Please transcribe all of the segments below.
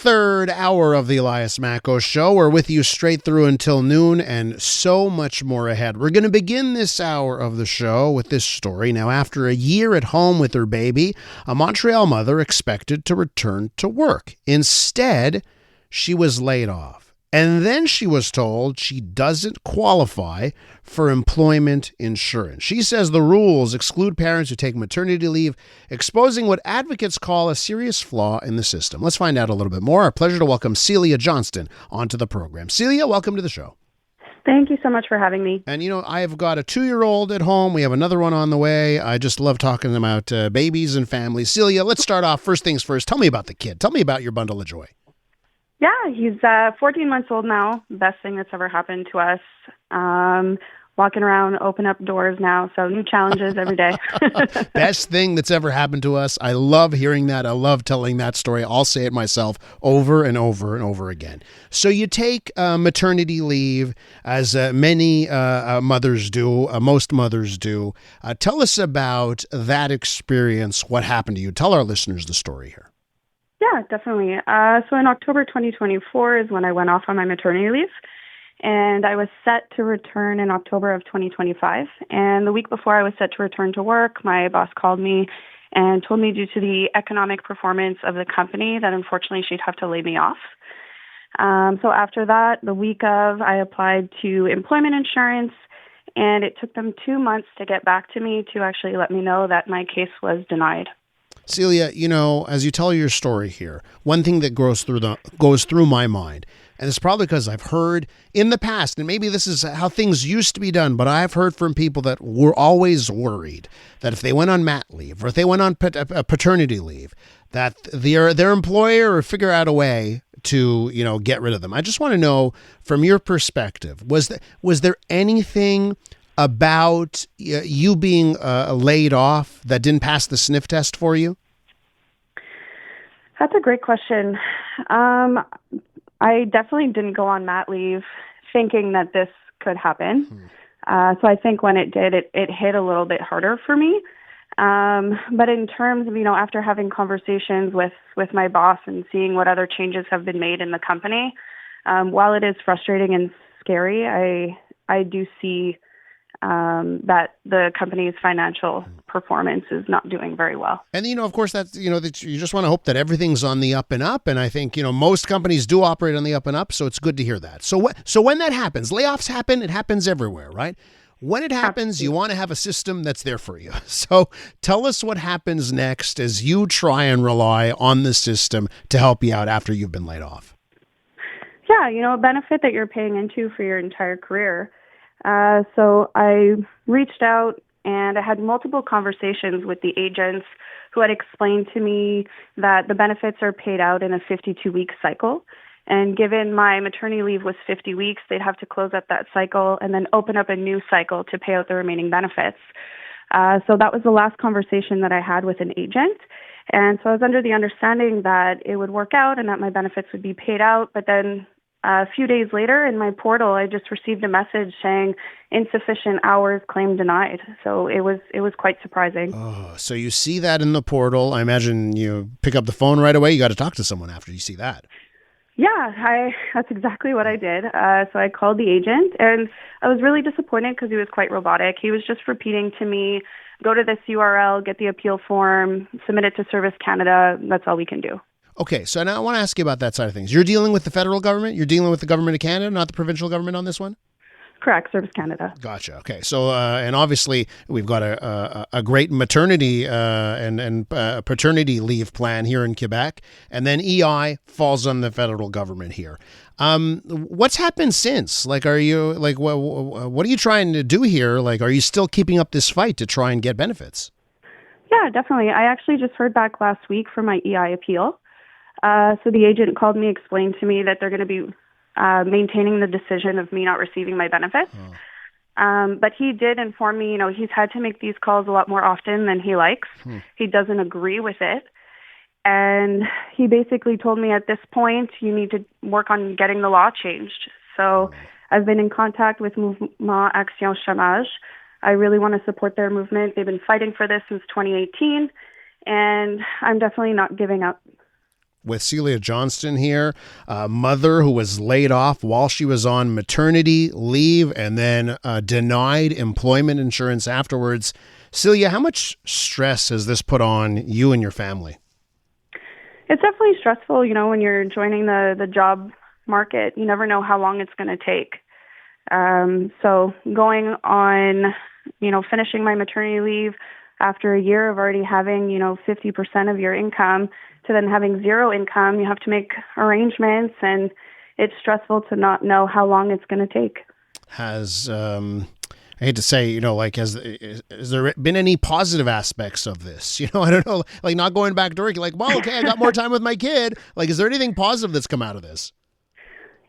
third hour of the Elias Macko Show. We're with you straight through until noon and so much more ahead. We're going to begin this hour of the show with this story. Now, after a year at home with her baby, a Montreal mother expected to return to work. Instead, she was laid off. And then she was told she doesn't qualify for employment insurance. She says the rules exclude parents who take maternity leave, exposing what advocates call a serious flaw in the system. Let's find out a little bit more. Our pleasure to welcome Celia Johnston onto the program. Celia, welcome to the show. Thank you so much for having me. And, I've got a 2-year-old at home. We have another one on the way. I just love talking about babies and families. Celia, let's start off. First things first. Tell me about the kid. Tell me about your bundle of joy. Yeah, he's 14 months old now. Best thing that's ever happened to us. Walking around, open up doors now. So new challenges every day. Best thing that's ever happened to us. I love hearing that. I love telling that story. I'll say it myself over and over and over again. So you take maternity leave, as many mothers do, most mothers do. Tell us about that experience. What happened to you? Tell our listeners the story here. Yeah, definitely. So in October 2024 is when I went off on my maternity leave. And I was set to return in October of 2025. And the week before I was set to return to work, my boss called me and told me due to the economic performance of the company that unfortunately she'd have to lay me off. So after that, the week of, I applied to employment insurance, and it took them 2 months to get back to me to actually let me know that my case was denied. Celia, as you tell your story here, one thing that goes through my mind, and it's probably because I've heard in the past, and maybe this is how things used to be done, but I've heard from people that were always worried that if they went on mat leave or if they went on paternity leave, that their employer would figure out a way to, get rid of them. I just want to know, from your perspective, was there anything about you being laid off that didn't pass the sniff test for you? That's a great question. I definitely didn't go on mat leave thinking that this could happen. So I think when it did, it hit a little bit harder for me. But in terms of, after having conversations with my boss and seeing what other changes have been made in the company, while it is frustrating and scary, I do see that the company's financial performance is not doing very well. And, of course, that's, that you just want to hope that everything's on the up and up. And I think, most companies do operate on the up and up. So it's good to hear that. So when that happens, layoffs happen, it happens everywhere, right? When it happens, Absolutely. You want to have a system that's there for you. So tell us what happens next as you try and rely on the system to help you out after you've been laid off. Yeah, a benefit that you're paying into for your entire career. So I reached out and I had multiple conversations with the agents who had explained to me that the benefits are paid out in a 52-week cycle. And given my maternity leave was 50 weeks, they'd have to close up that cycle and then open up a new cycle to pay out the remaining benefits. So that was the last conversation that I had with an agent. And so I was under the understanding that it would work out and that my benefits would be paid out. But then a few days later in my portal, I just received a message saying insufficient hours, claim denied. So it was quite surprising. Oh, so you see that in the portal. I imagine you pick up the phone right away. You got to talk to someone after you see that. Yeah, that's exactly what I did. So I called the agent, and I was really disappointed because he was quite robotic. He was just repeating to me, go to this URL, get the appeal form, submit it to Service Canada. That's all we can do. Okay, so now I want to ask you about that side of things. You're dealing with the federal government? You're dealing with the government of Canada, not the provincial government on this one? Correct, Service Canada. Gotcha. Okay, so and obviously we've got a great maternity and paternity leave plan here in Quebec, and then EI falls on the federal government here. What's happened since? Like, are you what are you trying to do here? Like, are you still keeping up this fight to try and get benefits? Yeah, definitely. I actually just heard back last week from my EI appeal. So the agent called me, explained to me that they're going to be maintaining the decision of me not receiving my benefits. But he did inform me, he's had to make these calls a lot more often than he likes. He doesn't agree with it. And he basically told me at this point, you need to work on getting the law changed. So I've been in contact with Mouvement Action Chômage. I really want to support their movement. They've been fighting for this since 2018, and I'm definitely not giving up. with Celia Johnston here, a mother who was laid off while she was on maternity leave and then denied employment insurance afterwards. Celia, how much stress has this put on you and your family? It's definitely stressful, when you're joining the job market. You never know how long it's going to take. So going on, finishing my maternity leave after a year of already having, 50% of your income to then having zero income, you have to make arrangements, and it's stressful to not know how long it's going to take. I hate to say, has there been any positive aspects of this? I don't know, like not going back to work. You're like, well, okay, I got more time with my kid. Like, is there anything positive that's come out of this?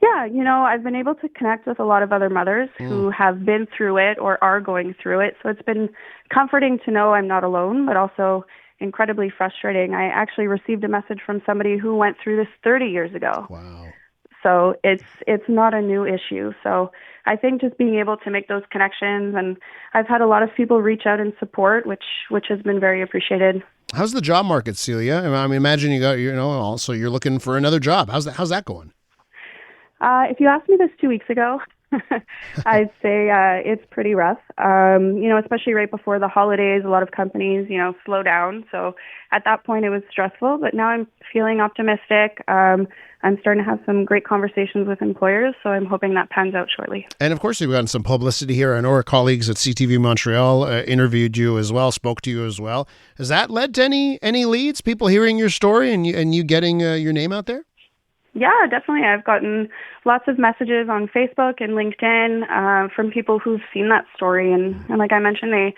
Yeah, I've been able to connect with a lot of other mothers who have been through it or are going through it. So it's been comforting to know I'm not alone, but also incredibly frustrating. I actually received a message from somebody who went through this 30 years ago. Wow. So it's not a new issue. So I think just being able to make those connections, and I've had a lot of people reach out and support, which has been very appreciated. How's the job market, Celia? I mean, imagine you got, also you're looking for another job. How's that going? If you asked me this 2 weeks ago, I'd say it's pretty rough. Especially right before the holidays, a lot of companies, slow down. So at that point, it was stressful. But now I'm feeling optimistic. I'm starting to have some great conversations with employers, so I'm hoping that pans out shortly. And of course, you've gotten some publicity here. I know our colleagues at CTV Montreal interviewed you as well, spoke to you as well. Has that led to any leads? People hearing your story and you getting your name out there? Yeah, definitely. I've gotten lots of messages on Facebook and LinkedIn from people who've seen that story. And like I mentioned, they,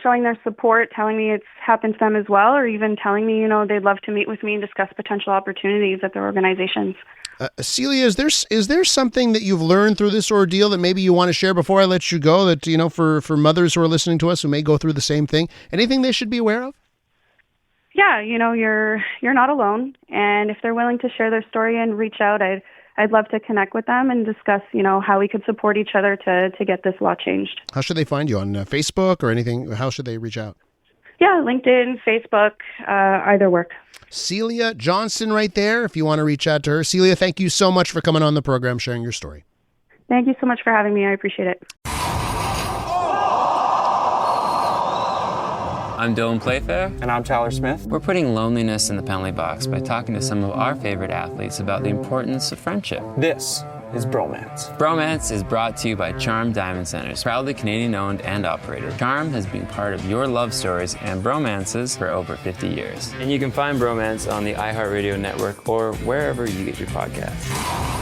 showing their support, telling me it's happened to them as well, or even telling me, they'd love to meet with me and discuss potential opportunities at their organizations. Celia, is there something that you've learned through this ordeal that maybe you want to share before I let you go, that, for mothers who are listening to us who may go through the same thing, anything they should be aware of? Yeah, you're not alone, and if they're willing to share their story and reach out, I'd love to connect with them and discuss, how we could support each other to get this law changed. How should they find you, on Facebook or anything? How should they reach out? Yeah, LinkedIn, Facebook, either work. Celia Johnston right there, if you want to reach out to her. Celia, thank you so much for coming on the program, sharing your story. Thank you so much for having me. I appreciate it. I'm Dylan Playfair. And I'm Tyler Smith. We're putting loneliness in the penalty box by talking to some of our favorite athletes about the importance of friendship. This is Bromance. Bromance is brought to you by Charm Diamond Centers, proudly Canadian-owned and operated. Charm has been part of your love stories and bromances for over 50 years. And you can find Bromance on the iHeartRadio network or wherever you get your podcasts.